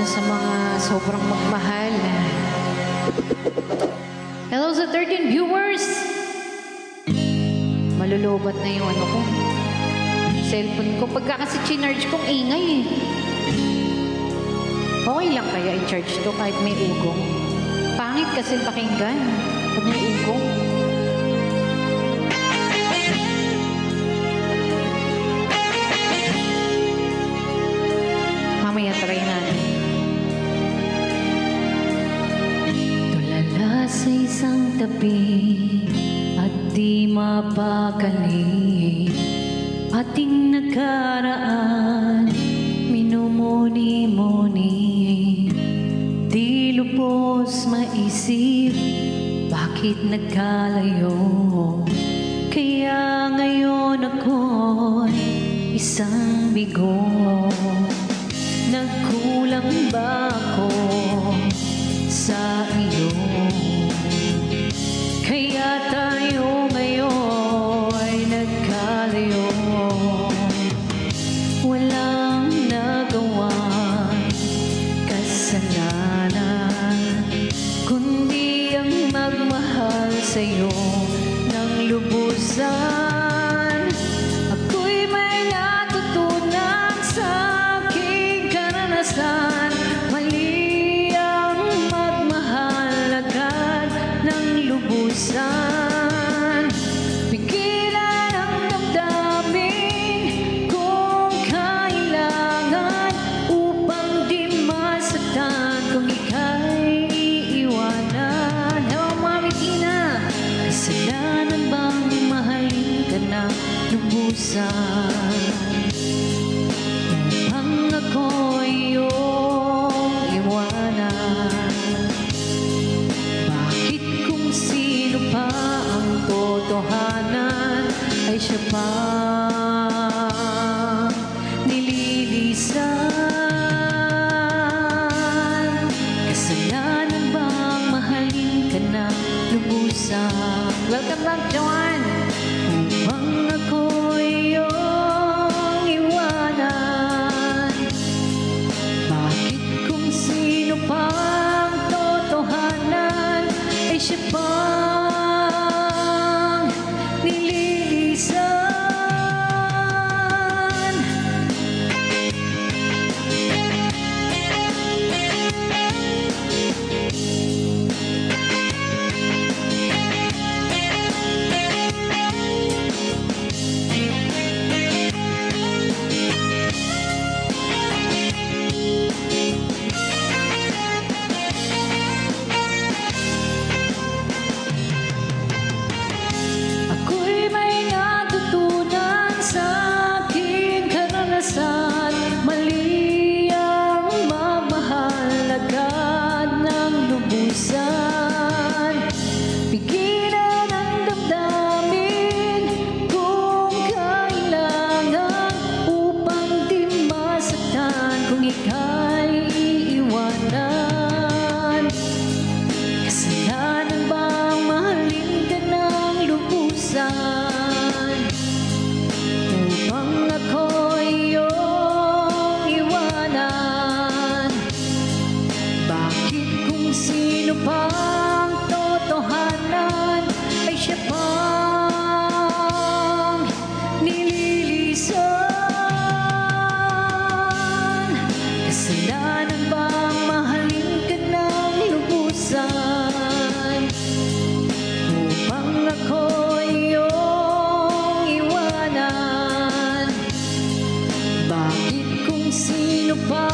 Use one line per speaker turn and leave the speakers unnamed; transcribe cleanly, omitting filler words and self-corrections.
sa mga sobrang magmahal. Hello sa 13 viewers! Malulubat na yung ano ko. Cellphone ko. Pagka kasi chinarge kong ingay eh. Okay lang kaya i-charge to kahit may ugong. Pangit kasi pakinggan pag may ugong. Mamaya try natin. Tulala sa isang tabi at di mapakali ating nakaraan, minumuni-muni, di lubos maisip bakit nagkalayo. Kaya ngayon ako'y isang bigo. Nagkulang ba ako sa iyo? Kaya tayo ngayon ay nagkalayo. Walang nagawang kasalanan, kundi ang magmahal sa'yo ng lubusan. Ako'y may natutunan sa aking karanasan. Mali ang magmahal agad ng lubusan. Pigilan ang damdamin kung kailangan upang di masaktan kung ika'y iiwanan. Hello, Mami Tina! Kasalanan bang mahalin ka na lubusan? Upang ako'y iyong iwanan. Bakit kung sino pa ang totohanan ay siya pa nililisan? Kasalanan bang mahalin ka na lubusan? Welcome back, Joanne! Upang ako'y iyong iwanan. Bakit kung sino pa ang totohanan ay siya pang nililisan? Ako'y may natutunan sa aking karanasan. Mali ang mamahal agad ng lubusan. Pigilan ang damdamin kung kailangan upang di masaktan kung ika'y iiwanan. Kasalanan bang mahalin ka ng lubusan? Upang ako'y iyong iwanan. Bakit kung sino pa ang totohanan ay siya pang nililisan? Kasalanan bang mahalin ka ng lubusan? Upang ako'y iyong iwanan. Bakit kung sino pa